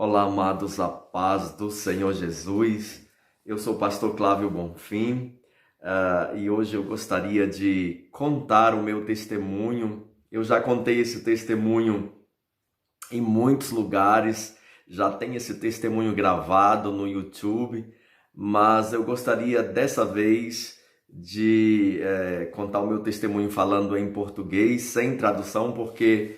Olá, amados, a paz do Senhor Jesus. Eu sou o pastor Clávio Bonfim, e hoje eu gostaria de contar o meu testemunho. Eu já contei esse testemunho em muitos lugares, já tenho esse testemunho gravado no YouTube, mas eu gostaria dessa vez de contar o meu testemunho falando em português, sem tradução, porque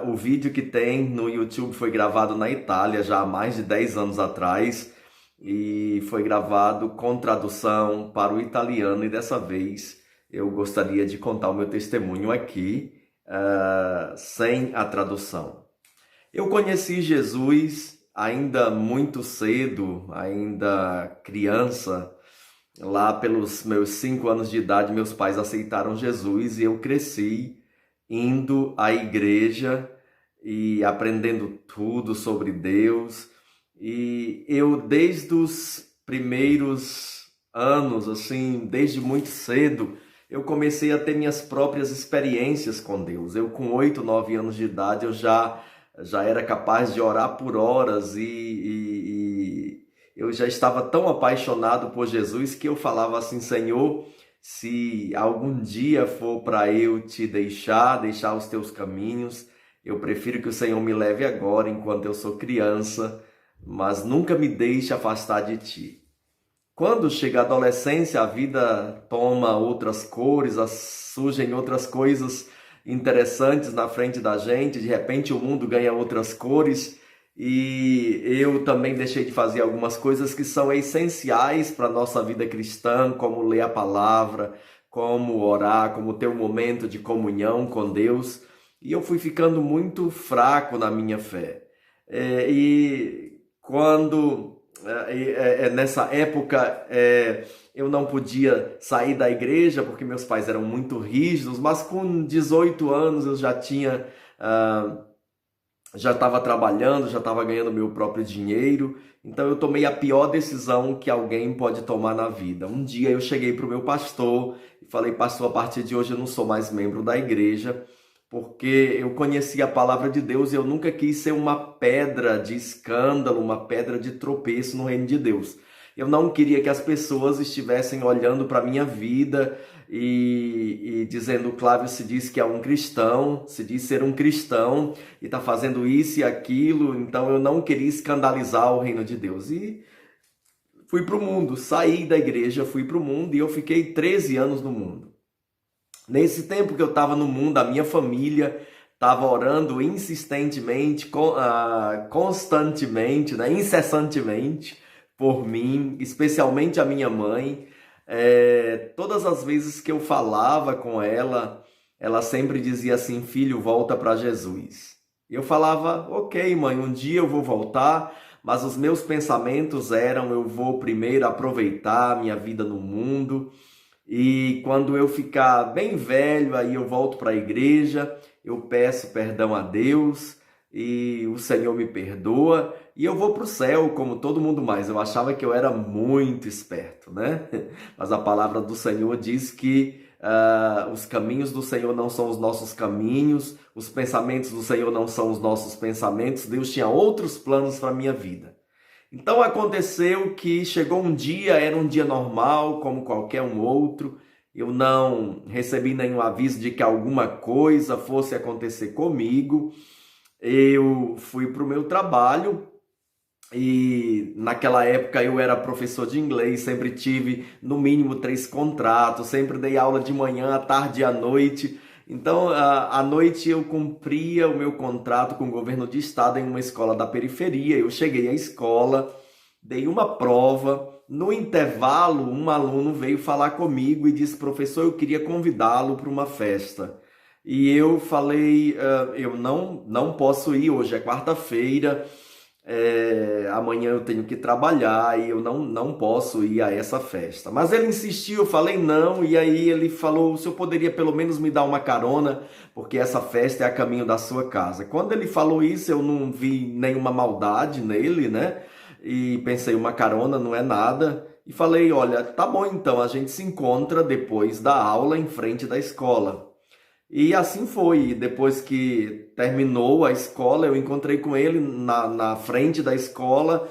o vídeo que tem no YouTube foi gravado na Itália já há mais de 10 anos atrás e foi gravado com tradução para o italiano, e dessa vez eu gostaria de contar o meu testemunho aqui, sem a tradução. Eu conheci Jesus ainda muito cedo, ainda criança. Lá pelos meus 5 anos de idade, meus pais aceitaram Jesus e eu cresci indo à igreja e aprendendo tudo sobre Deus. E eu, desde os primeiros anos, assim, desde muito cedo, eu comecei a ter minhas próprias experiências com Deus. Eu, com 8, 9 anos de idade, eu já era capaz de orar por horas e eu já estava tão apaixonado por Jesus que eu falava assim: Senhor, se algum dia for para eu te deixar os teus caminhos, eu prefiro que o Senhor me leve agora, enquanto eu sou criança, mas nunca me deixe afastar de ti. Quando chega a adolescência, a vida toma outras cores, surgem outras coisas interessantes na frente da gente, de repente o mundo ganha outras cores e eu também deixei de fazer algumas coisas que são essenciais para a nossa vida cristã, como ler a palavra, como orar, como ter um momento de comunhão com Deus, e eu fui ficando muito fraco na minha fé. E quando nessa época eu não podia sair da igreja porque meus pais eram muito rígidos, mas com 18 anos eu já estava trabalhando, já estava ganhando meu próprio dinheiro, então eu tomei a pior decisão que alguém pode tomar na vida. Um dia eu cheguei para o meu pastor e falei: pastor, a partir de hoje eu não sou mais membro da igreja, porque eu conheci a palavra de Deus e eu nunca quis ser uma pedra de escândalo, uma pedra de tropeço no reino de Deus. Eu não queria que as pessoas estivessem olhando para a minha vida e dizendo: Clávio se diz que é um cristão, se diz ser um cristão e está fazendo isso e aquilo. Então eu não queria escandalizar o reino de Deus. E fui para o mundo, saí da igreja, fui para o mundo e eu fiquei 13 anos no mundo. Nesse tempo que eu estava no mundo, a minha família estava orando insistentemente, constantemente, né, incessantemente por mim, especialmente a minha mãe. Todas as vezes que eu falava com ela, ela sempre dizia assim: filho, volta para Jesus. E eu falava: ok, mãe, um dia eu vou voltar, mas os meus pensamentos eram: eu vou primeiro aproveitar a minha vida no mundo, e quando eu ficar bem velho, aí eu volto para a igreja, eu peço perdão a Deus e o Senhor me perdoa e eu vou para o céu como todo mundo mais. Eu achava que eu era muito esperto, né? Mas a palavra do Senhor diz que os caminhos do Senhor não são os nossos caminhos, os pensamentos do Senhor não são os nossos pensamentos. Deus tinha outros planos para a minha vida. Então aconteceu que chegou um dia, era um dia normal, como qualquer um outro. Eu não recebi nenhum aviso de que alguma coisa fosse acontecer comigo. Eu fui para o meu trabalho e naquela época eu era professor de inglês, sempre tive no mínimo 3 contratos, sempre dei aula de manhã, à tarde e à noite. Então, à noite eu cumpria o meu contrato com o governo de estado em uma escola da periferia. Eu cheguei à escola, dei uma prova. No intervalo, um aluno veio falar comigo e disse: professor, eu queria convidá-lo para uma festa. E eu falei: eu não posso ir, hoje é quarta-feira, amanhã eu tenho que trabalhar e eu não posso ir a essa festa. Mas ele insistiu, eu falei não, e aí ele falou: o senhor poderia pelo menos me dar uma carona, porque essa festa é a caminho da sua casa. Quando ele falou isso, eu não vi nenhuma maldade nele, né? E pensei: uma carona não é nada. E falei: olha, tá bom, então a gente se encontra depois da aula em frente da escola. E assim foi. Depois que terminou a escola, eu encontrei com ele na frente da escola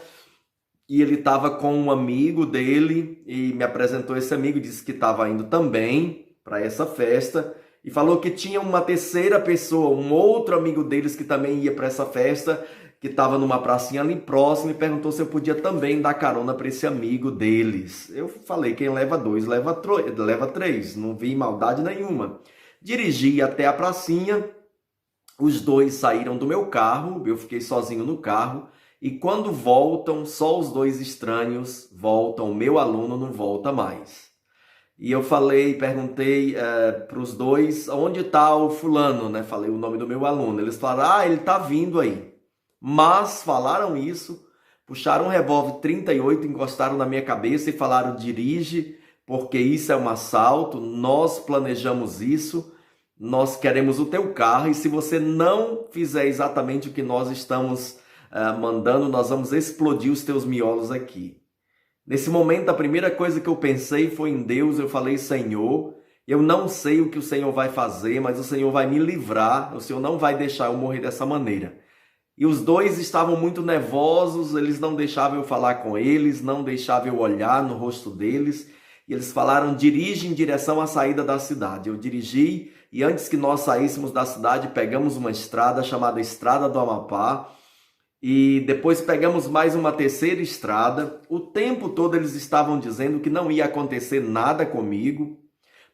e ele estava com um amigo dele e me apresentou esse amigo, disse que estava indo também para essa festa e falou que tinha uma terceira pessoa, um outro amigo deles que também ia para essa festa, que estava numa pracinha ali próximo e perguntou se eu podia também dar carona para esse amigo deles. Eu falei, quem leva dois, leva três, não vi maldade nenhuma. Dirigi até a pracinha, os dois saíram do meu carro, eu fiquei sozinho no carro, e quando voltam, só os dois estranhos voltam, o meu aluno não volta mais. E eu perguntei para os dois, onde está o fulano, né? Falei o nome do meu aluno. Eles falaram, ele está vindo aí. Mas falaram isso, puxaram um revólver 38, encostaram na minha cabeça e falaram, dirige, porque isso é um assalto, nós planejamos isso, nós queremos o teu carro e se você não fizer exatamente o que nós estamos mandando, nós vamos explodir os teus miolos aqui. Nesse momento, a primeira coisa que eu pensei foi em Deus. Eu falei, Senhor, eu não sei o que o Senhor vai fazer, mas o Senhor vai me livrar, o Senhor não vai deixar eu morrer dessa maneira. E os dois estavam muito nervosos, eles não deixavam eu falar com eles, não deixavam eu olhar no rosto deles. E eles falaram, dirige em direção à saída da cidade. Eu dirigi e antes que nós saíssemos da cidade, pegamos uma estrada chamada Estrada do Amapá. E depois pegamos mais uma terceira estrada. O tempo todo eles estavam dizendo que não ia acontecer nada comigo.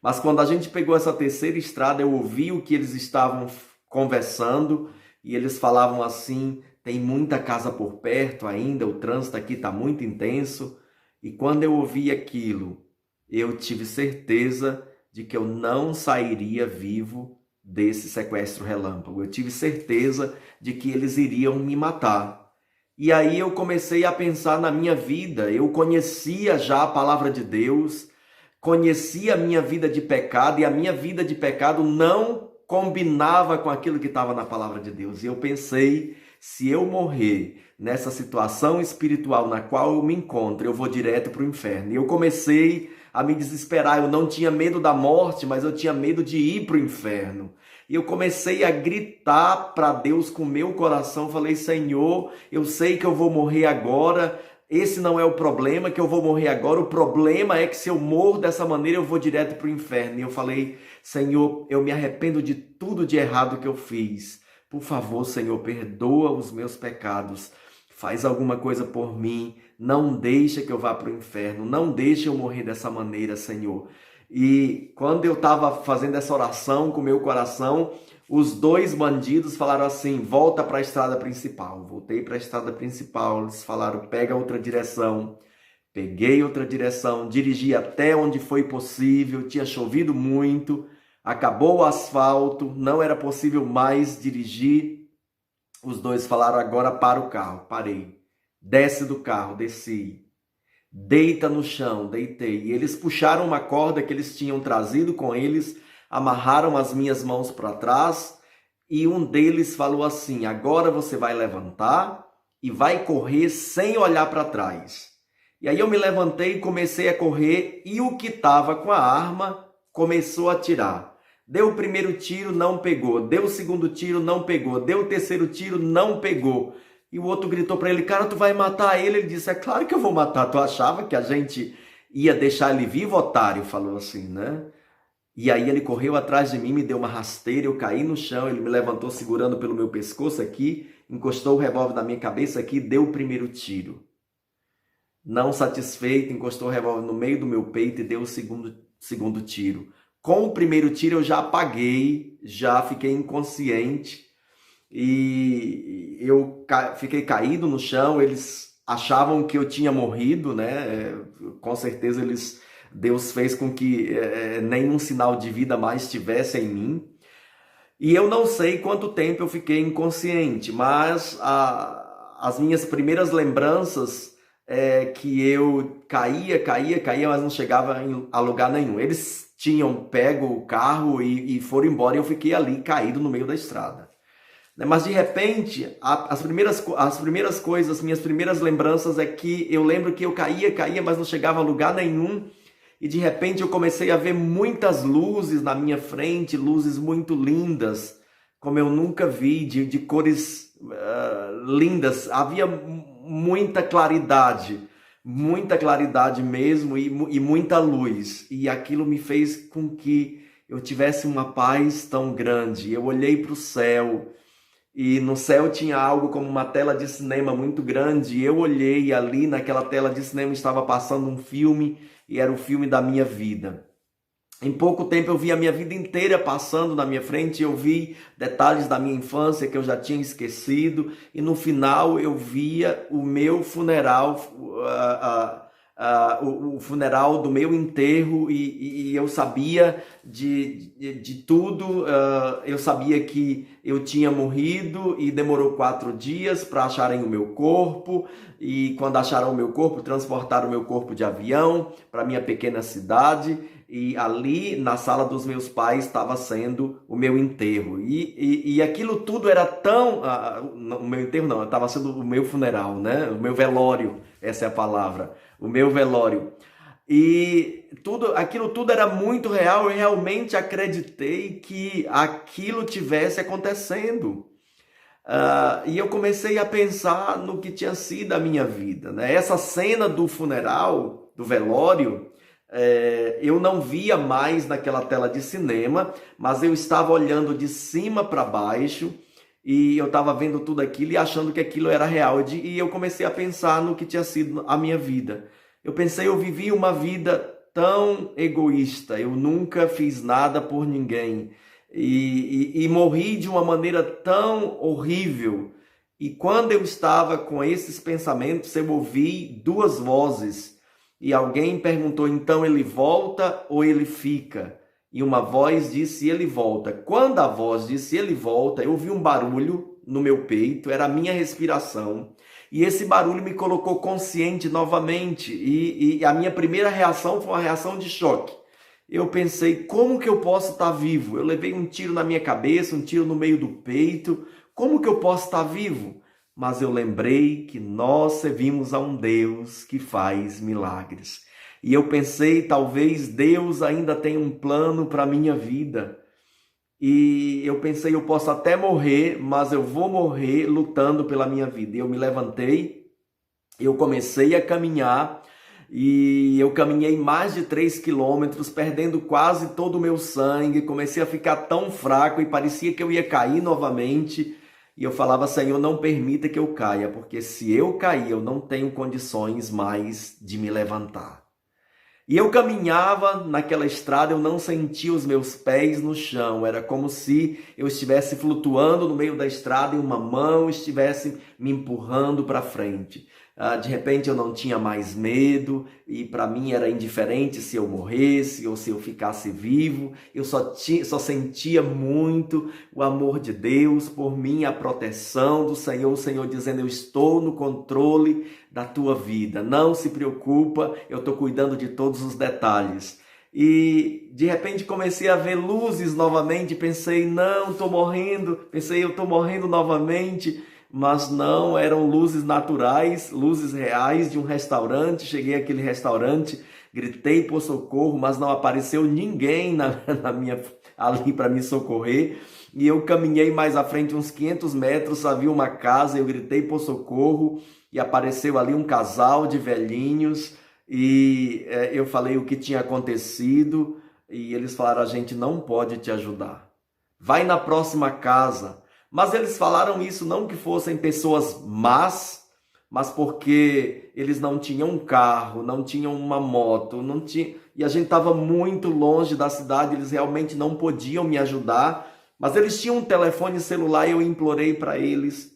Mas quando a gente pegou essa terceira estrada, eu ouvi o que eles estavam conversando. E eles falavam assim, tem muita casa por perto ainda, o trânsito aqui está muito intenso. E quando eu ouvi aquilo, eu tive certeza de que eu não sairia vivo desse sequestro relâmpago. Eu tive certeza de que eles iriam me matar. E aí eu comecei a pensar na minha vida. Eu conhecia já a palavra de Deus, conhecia a minha vida de pecado e a minha vida de pecado não combinava com aquilo que estava na palavra de Deus. E eu pensei, se eu morrer nessa situação espiritual na qual eu me encontro, eu vou direto para o inferno. E eu comecei a me desesperar. Eu não tinha medo da morte, mas eu tinha medo de ir para o inferno. E eu comecei a gritar para Deus com o meu coração. Falei, Senhor, eu sei que eu vou morrer agora. Esse não é o problema, que eu vou morrer agora. O problema é que se eu morro dessa maneira, eu vou direto para o inferno. E eu falei, Senhor, eu me arrependo de tudo de errado que eu fiz. Por favor, Senhor, perdoa os meus pecados. Faz alguma coisa por mim. Não deixa que eu vá para o inferno. Não deixa eu morrer dessa maneira, Senhor. E quando eu estava fazendo essa oração com o meu coração, os dois bandidos falaram assim, volta para a estrada principal. Voltei para a estrada principal, eles falaram, pega outra direção. Peguei outra direção, dirigi até onde foi possível, tinha chovido muito, acabou o asfalto, não era possível mais dirigir. Os dois falaram, agora para o carro. Parei. Desce do carro, desci. Deita no chão, deitei. E eles puxaram uma corda que eles tinham trazido com eles, amarraram as minhas mãos para trás e um deles falou assim, agora você vai levantar e vai correr sem olhar para trás. E aí eu me levantei e comecei a correr e o que estava com a arma começou a atirar. Deu o primeiro tiro, não pegou. Deu o segundo tiro, não pegou. Deu o terceiro tiro, não pegou. E o outro gritou para ele, cara, tu vai matar ele? Ele disse, é claro que eu vou matar. Tu achava que a gente ia deixar ele vivo, otário? Falou assim, né? E aí ele correu atrás de mim, me deu uma rasteira, eu caí no chão, ele me levantou segurando pelo meu pescoço aqui, encostou o revólver na minha cabeça aqui, deu o primeiro tiro. Não satisfeito, encostou o revólver no meio do meu peito e deu o segundo tiro. Com o primeiro tiro eu já apaguei, já fiquei inconsciente e eu fiquei caído no chão. Eles achavam que eu tinha morrido, né? Com certeza Deus fez com que nenhum sinal de vida mais tivesse em mim. E eu não sei quanto tempo eu fiquei inconsciente, mas as minhas primeiras lembranças é que eu caía, mas não chegava a lugar nenhum. Eles tinham pego o carro e foram embora e eu fiquei ali caído no meio da estrada. Mas de repente, as primeiras coisas, minhas primeiras lembranças é que eu lembro que eu caía, mas não chegava a lugar nenhum. e de repente eu comecei a ver muitas luzes na minha frente, luzes muito lindas, como eu nunca vi, de cores lindas. Havia muita claridade mesmo e muita luz. E aquilo me fez com que eu tivesse uma paz tão grande. Eu olhei para o céu e no céu tinha algo como uma tela de cinema muito grande. E eu olhei e ali naquela tela de cinema estava passando um filme e era o filme da minha vida. Em pouco tempo eu vi a minha vida inteira passando na minha frente, eu vi detalhes da minha infância que eu já tinha esquecido, e no final eu via o meu funeral, o funeral do meu enterro, e eu sabia de tudo. Eu sabia que eu tinha morrido e demorou 4 dias para acharem o meu corpo, e quando acharam o meu corpo, transportaram o meu corpo de avião para minha pequena cidade. E ali na sala dos meus pais estava sendo o meu enterro. E aquilo tudo era tão... o meu enterro não, estava sendo o meu funeral, né? O meu velório, essa é a palavra. O meu velório. E aquilo tudo era muito real. Eu realmente acreditei que aquilo tivesse acontecendo. E eu comecei a pensar no que tinha sido a minha vida, né? Essa cena do funeral, do velório... eu não via mais naquela tela de cinema, mas eu estava olhando de cima para baixo e eu estava vendo tudo aquilo e achando que aquilo era real. E eu comecei a pensar no que tinha sido a minha vida. Eu pensei, eu vivi uma vida tão egoísta, eu nunca fiz nada por ninguém e morri de uma maneira tão horrível. E quando eu estava com esses pensamentos, eu ouvi 2 vozes. E alguém perguntou, então ele volta ou ele fica? E uma voz disse, ele volta. Quando a voz disse, ele volta, eu ouvi um barulho no meu peito, era a minha respiração. E esse barulho me colocou consciente novamente. E a minha primeira reação foi uma reação de choque. Eu pensei, como que eu posso estar vivo? Eu levei um tiro na minha cabeça, um tiro no meio do peito. Como que eu posso estar vivo? Mas eu lembrei que nós servimos a um Deus que faz milagres. E eu pensei, talvez Deus ainda tenha um plano para a minha vida. E eu pensei, eu posso até morrer, mas eu vou morrer lutando pela minha vida. E eu me levantei, eu comecei a caminhar, e eu caminhei mais de 3 quilômetros, perdendo quase todo o meu sangue. Comecei a ficar tão fraco e parecia que eu ia cair novamente. E eu falava, Senhor, não permita que eu caia, porque se eu cair, eu não tenho condições mais de me levantar. E eu caminhava naquela estrada, eu não sentia os meus pés no chão. Era como se eu estivesse flutuando no meio da estrada e uma mão estivesse me empurrando para frente. De repente eu não tinha mais medo e para mim era indiferente se eu morresse ou se eu ficasse vivo. Eu só sentia muito o amor de Deus por mim, a proteção do Senhor. O Senhor dizendo, eu estou no controle da tua vida. Não se preocupa, eu estou cuidando de todos os detalhes. E de repente comecei a ver luzes novamente. Pensei, não, estou morrendo. Pensei, eu estou morrendo novamente. Mas não, eram luzes naturais, luzes reais de um restaurante. Cheguei àquele restaurante, gritei por socorro, mas não apareceu ninguém ali para me socorrer. E eu caminhei mais à frente uns 500 metros, havia uma casa, eu gritei por socorro e apareceu ali um casal de velhinhos. E eu falei o que tinha acontecido e eles falaram, a gente não pode te ajudar. Vai na próxima casa. Mas eles falaram isso não que fossem pessoas más, mas porque eles não tinham um carro, não tinham uma moto, e a gente estava muito longe da cidade, eles realmente não podiam me ajudar, mas eles tinham um telefone celular e eu implorei para eles,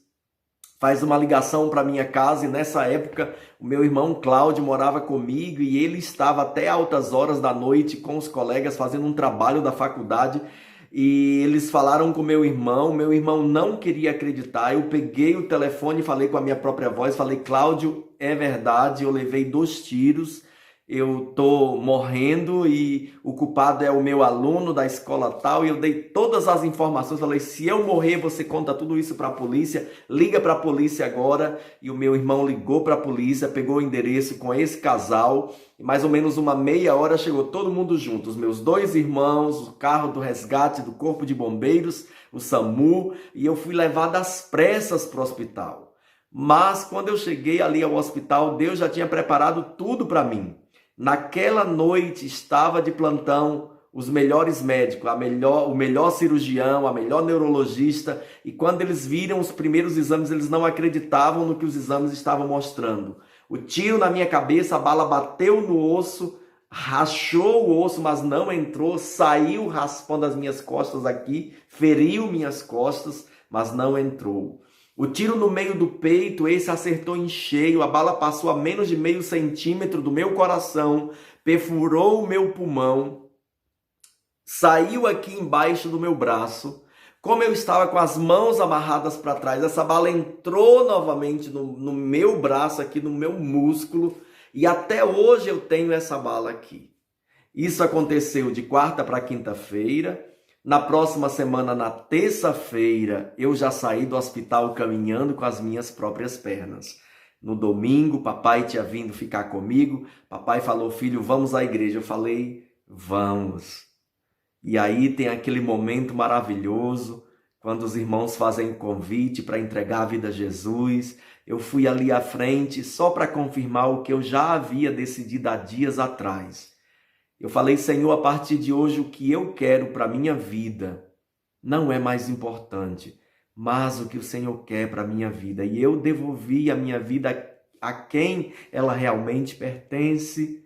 faz uma ligação para minha casa. E nessa época o meu irmão Cláudio morava comigo e ele estava até altas horas da noite com os colegas fazendo um trabalho da faculdade. E eles falaram com meu irmão não queria acreditar. Eu peguei o telefone e falei com a minha própria voz, falei, Cláudio, é verdade, eu levei 2 tiros eu tô morrendo e o culpado é o meu aluno da escola tal, e eu dei todas as informações, falei, se eu morrer, você conta tudo isso para a polícia, liga para a polícia agora, e o meu irmão ligou para a polícia, pegou o endereço com esse casal, e mais ou menos uma meia hora chegou todo mundo junto, os meus dois irmãos, o carro do resgate do corpo de bombeiros, o SAMU, e eu fui levado às pressas para o hospital. Mas quando eu cheguei ali ao hospital, Deus já tinha preparado tudo para mim. Naquela noite estava de plantão os melhores médicos, o melhor cirurgião, a melhor neurologista, e quando eles viram os primeiros exames, eles não acreditavam no que os exames estavam mostrando. O tiro na minha cabeça, a bala bateu no osso, rachou o osso, mas não entrou, saiu raspando as minhas costas aqui, feriu minhas costas, mas não entrou. O tiro no meio do peito, esse acertou em cheio, a bala passou a menos de meio centímetro do meu coração, perfurou o meu pulmão, saiu aqui embaixo do meu braço. Como eu estava com as mãos amarradas para trás, essa bala entrou novamente no meu braço, aqui no meu músculo, e até hoje eu tenho essa bala aqui. Isso aconteceu de quarta para quinta-feira. Na próxima semana, na terça-feira, eu já saí do hospital caminhando com as minhas próprias pernas. No domingo, papai tinha vindo ficar comigo. Papai falou, filho, vamos à igreja. Eu falei, vamos. E aí tem aquele momento maravilhoso, quando os irmãos fazem convite para entregar a vida a Jesus. Eu fui ali à frente só para confirmar o que eu já havia decidido há dias atrás. Eu falei, Senhor, a partir de hoje o que eu quero para a minha vida não é mais importante, mas o que o Senhor quer para a minha vida. E eu devolvi a minha vida a quem ela realmente pertence,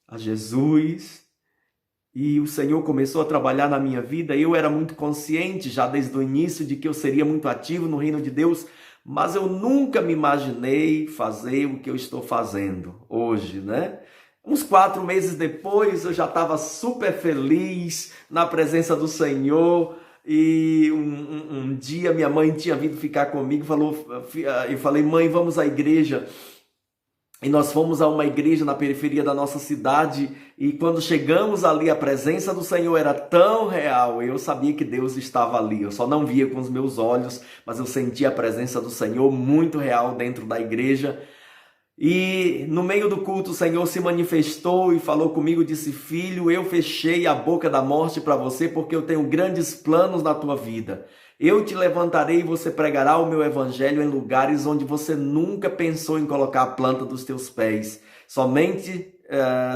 a Jesus. E o Senhor começou a trabalhar na minha vida. Eu era muito consciente já desde o início de que eu seria muito ativo no reino de Deus, mas eu nunca me imaginei fazer o que eu estou fazendo hoje, né? Uns 4 meses depois, eu já estava super feliz na presença do Senhor. E um dia minha mãe tinha vindo ficar comigo, eu falei, mãe, vamos à igreja. E nós fomos a uma igreja na periferia da nossa cidade, e quando chegamos ali, a presença do Senhor era tão real, eu sabia que Deus estava ali. Eu só não via com os meus olhos, mas eu sentia a presença do Senhor muito real dentro da igreja. E no meio do culto o Senhor se manifestou e falou comigo, disse, filho, eu fechei a boca da morte para você porque eu tenho grandes planos na tua vida. Eu te levantarei e você pregará o meu evangelho em lugares onde você nunca pensou em colocar a planta dos teus pés. Somente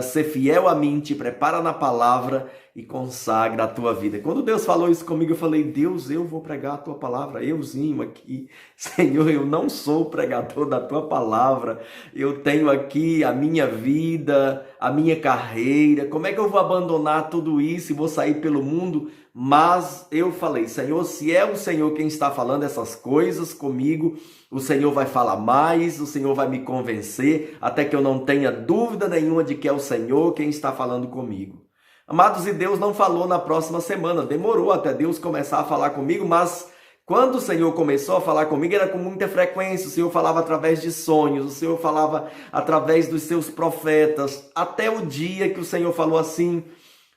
ser fiel a mim, te prepara na palavra e consagra a tua vida. Quando Deus falou isso comigo, eu falei, Deus, eu vou pregar a tua palavra, euzinho aqui. Senhor, eu não sou pregador da tua palavra, eu tenho aqui a minha vida, a minha carreira, como é que eu vou abandonar tudo isso e vou sair pelo mundo? Mas eu falei, Senhor, se é o Senhor quem está falando essas coisas comigo, o Senhor vai falar mais, o Senhor vai me convencer, até que eu não tenha dúvida nenhuma de que é o Senhor quem está falando comigo. Amados, e Deus não falou na próxima semana, demorou até Deus começar a falar comigo, mas quando o Senhor começou a falar comigo, era com muita frequência. O Senhor falava através de sonhos, o Senhor falava através dos seus profetas, até o dia que o Senhor falou assim,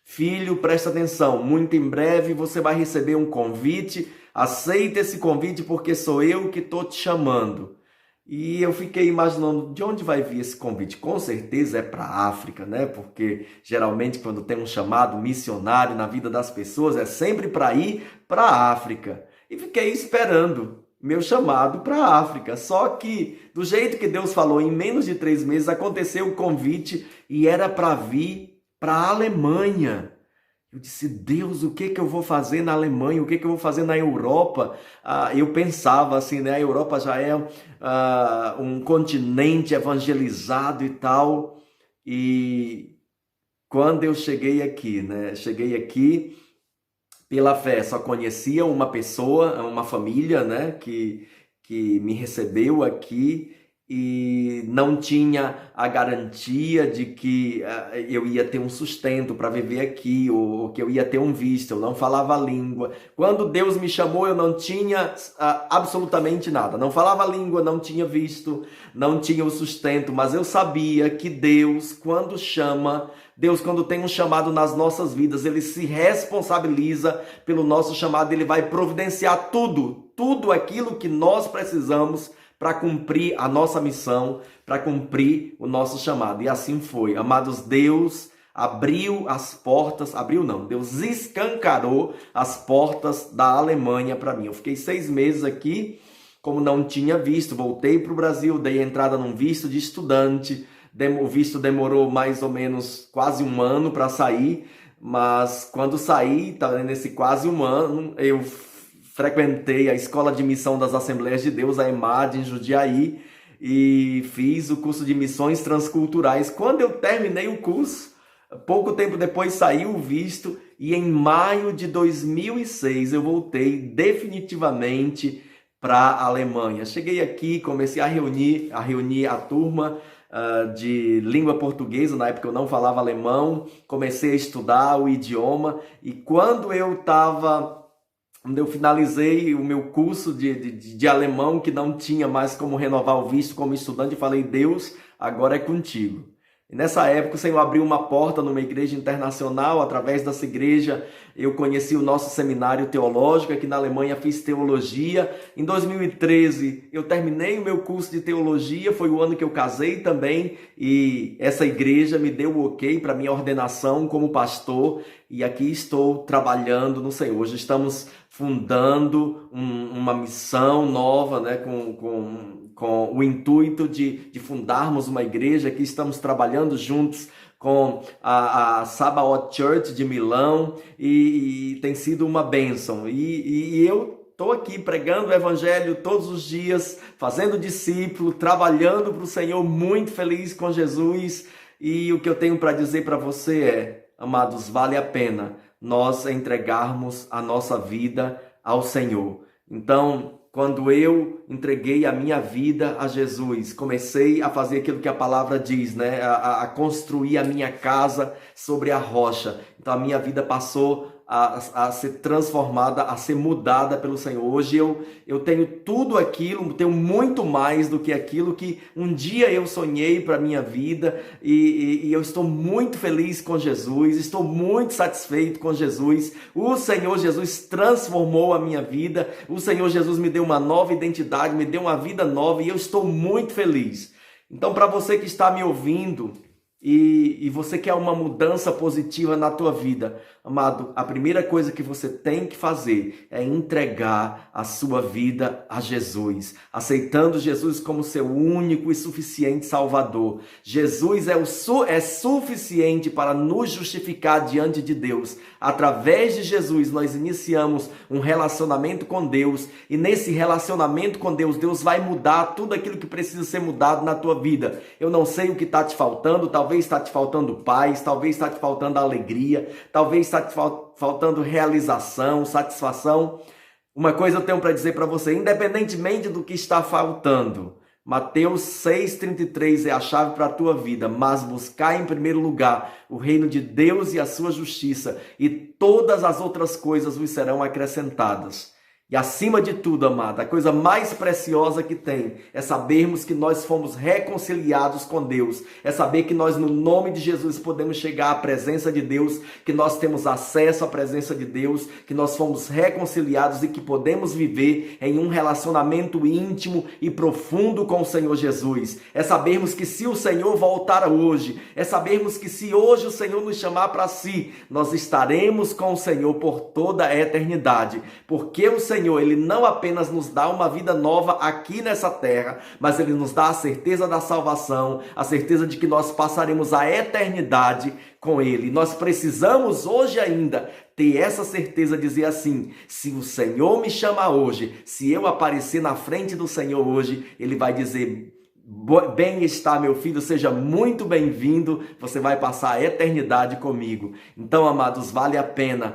filho, presta atenção, muito em breve você vai receber um convite, aceita esse convite porque sou eu que estou te chamando. E eu fiquei imaginando de onde vai vir esse convite. Com certeza é para a África, né? Porque geralmente quando tem um chamado missionário na vida das pessoas é sempre para ir para a África. E fiquei esperando meu chamado para a África. Só que do jeito que Deus falou, em menos de 3 meses aconteceu o convite e era para vir para a Alemanha. Eu disse, Deus, o que eu vou fazer na Alemanha? O que eu vou fazer na Europa? Eu pensava assim, né? A Europa já é um continente evangelizado e tal. E quando eu cheguei aqui, né? Cheguei aqui pela fé, só conhecia uma pessoa, uma família, né? Que me recebeu aqui. e não tinha a garantia de que eu ia ter um sustento para viver aqui, ou que eu ia ter um visto, eu não falava a língua. Quando Deus me chamou, eu não tinha absolutamente nada, não falava a língua, não tinha visto, não tinha o sustento, mas eu sabia que Deus, quando chama, Deus, quando tem um chamado nas nossas vidas, Ele se responsabiliza pelo nosso chamado, Ele vai providenciar tudo aquilo que nós precisamos para cumprir a nossa missão, para cumprir o nosso chamado. E assim foi. Amados, Deus abriu as portas, Deus escancarou as portas da Alemanha para mim. Eu fiquei 6 meses aqui, como não tinha visto, voltei para o Brasil, dei entrada num visto de estudante, o visto demorou mais ou menos quase 1 ano para sair, mas quando saí, nesse quase 1 ano, eu frequentei a Escola de Missão das Assembleias de Deus, a EMAD, em Jundiaí, e fiz o curso de Missões Transculturais. Quando eu terminei o curso, pouco tempo depois saiu o visto, e em maio de 2006 eu voltei definitivamente para a Alemanha. Cheguei aqui, comecei a reunir a turma de língua portuguesa. Na época eu não falava alemão, comecei a estudar o idioma, e quando eu finalizei o meu curso de alemão, que não tinha mais como renovar o visto como estudante, eu falei: Deus, agora é contigo. E nessa época o Senhor abriu uma porta numa igreja internacional. Através dessa igreja eu conheci o nosso seminário teológico. Aqui na Alemanha fiz teologia. Em 2013 eu terminei o meu curso de teologia, foi o ano que eu casei também, e essa igreja me deu o ok para minha ordenação como pastor, e aqui estou trabalhando no Senhor. Hoje estamos fundando uma missão nova, né, com o intuito de fundarmos uma igreja. Aqui estamos trabalhando juntos com a Sabaoth Church de Milão, e tem sido uma bênção. E eu estou aqui pregando o evangelho todos os dias, fazendo discípulo, trabalhando para o Senhor, muito feliz com Jesus. E o que eu tenho para dizer para você é: amados, vale a pena nós entregarmos a nossa vida ao Senhor. Então, quando eu entreguei a minha vida a Jesus, comecei a fazer aquilo que a palavra diz, né? A construir a minha casa sobre a rocha. Então a minha vida passou a ser transformada, a ser mudada pelo Senhor. Hoje eu tenho tudo aquilo, tenho muito mais do que aquilo que um dia eu sonhei para a minha vida, e eu estou muito feliz com Jesus, estou muito satisfeito com Jesus. O Senhor Jesus transformou a minha vida, o Senhor Jesus me deu uma nova identidade, me deu uma vida nova, e eu estou muito feliz. Então, para você que está me ouvindo, e você quer uma mudança positiva na tua vida, amado, a primeira coisa que você tem que fazer é entregar a sua vida a Jesus, aceitando Jesus como seu único e suficiente Salvador. Jesus é suficiente para nos justificar diante de Deus. Através de Jesus nós iniciamos um relacionamento com Deus, e nesse relacionamento com Deus, Deus vai mudar tudo aquilo que precisa ser mudado na tua vida. Eu não sei o que está te faltando, talvez está te faltando paz, talvez está te faltando alegria, talvez está te faltando realização, satisfação. Uma coisa eu tenho para dizer para você: independentemente do que está faltando, Mateus 6,33 é a chave para a tua vida. Mas buscar em primeiro lugar o reino de Deus e a sua justiça, e todas as outras coisas vos serão acrescentadas. E acima de tudo, amada, a coisa mais preciosa que tem é sabermos que nós fomos reconciliados com Deus. É saber que nós, no nome de Jesus, podemos chegar à presença de Deus, que nós temos acesso à presença de Deus, que nós fomos reconciliados e que podemos viver em um relacionamento íntimo e profundo com o Senhor Jesus. É sabermos que se o Senhor voltar hoje, é sabermos que se hoje o Senhor nos chamar para si, nós estaremos com o Senhor por toda a eternidade. Porque o Senhor, Ele não apenas nos dá uma vida nova aqui nessa terra, mas Ele nos dá a certeza da salvação, a certeza de que nós passaremos a eternidade com Ele. Nós precisamos hoje ainda ter essa certeza, dizer assim: se o Senhor me chama hoje, se eu aparecer na frente do Senhor hoje, Ele vai dizer: bem está, meu filho, seja muito bem-vindo, você vai passar a eternidade comigo. Então, amados, vale a pena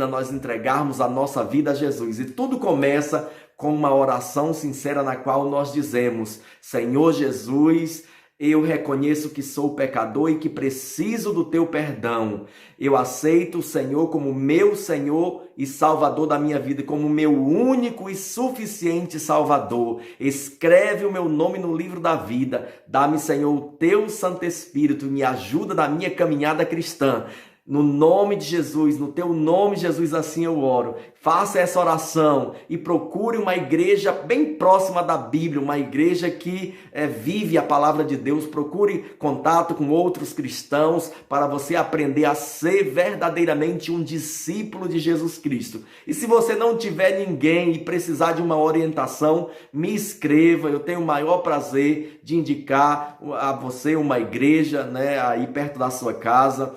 nós entregarmos a nossa vida a Jesus. E tudo começa com uma oração sincera na qual nós dizemos: Senhor Jesus, eu reconheço que sou pecador e que preciso do teu perdão. Eu aceito o Senhor como meu Senhor e Salvador da minha vida, como meu único e suficiente Salvador. Escreve o meu nome no livro da vida. Dá-me, Senhor, o teu Santo Espírito, me ajuda na minha caminhada cristã. No nome de Jesus, no teu nome, Jesus, assim eu oro. Faça essa oração e procure uma igreja bem próxima da Bíblia, uma igreja que vive a palavra de Deus. Procure contato com outros cristãos para você aprender a ser verdadeiramente um discípulo de Jesus Cristo. E se você não tiver ninguém e precisar de uma orientação, me escreva. Eu tenho o maior prazer de indicar a você uma igreja, né, aí perto da sua casa.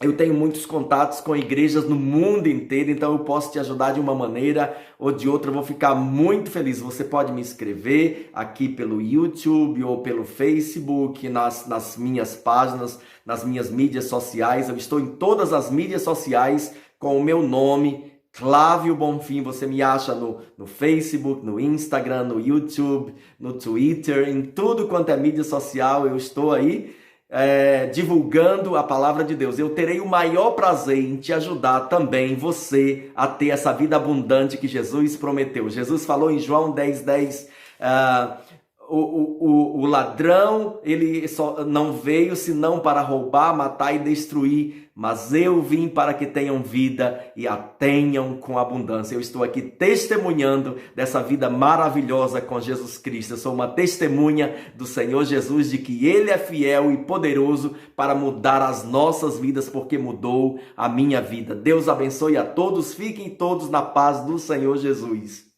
Eu tenho muitos contatos com igrejas no mundo inteiro, então eu posso te ajudar de uma maneira ou de outra. Eu vou ficar muito feliz. Você pode me escrever aqui pelo YouTube ou pelo Facebook, nas minhas páginas, nas minhas mídias sociais. Eu estou em todas as mídias sociais com o meu nome, Clávio Bonfim. Você me acha no Facebook, no Instagram, no YouTube, no Twitter, em tudo quanto é mídia social. Eu estou aí divulgando a palavra de Deus. Eu terei o maior prazer em te ajudar também, você, a ter essa vida abundante que Jesus prometeu. Jesus falou em João 10:10, o ladrão, ele só não veio senão para roubar, matar e destruir, mas eu vim para que tenham vida e a tenham com abundância. Eu estou aqui testemunhando dessa vida maravilhosa com Jesus Cristo. Eu sou uma testemunha do Senhor Jesus, de que Ele é fiel e poderoso para mudar as nossas vidas, porque mudou a minha vida. Deus abençoe a todos, fiquem todos na paz do Senhor Jesus.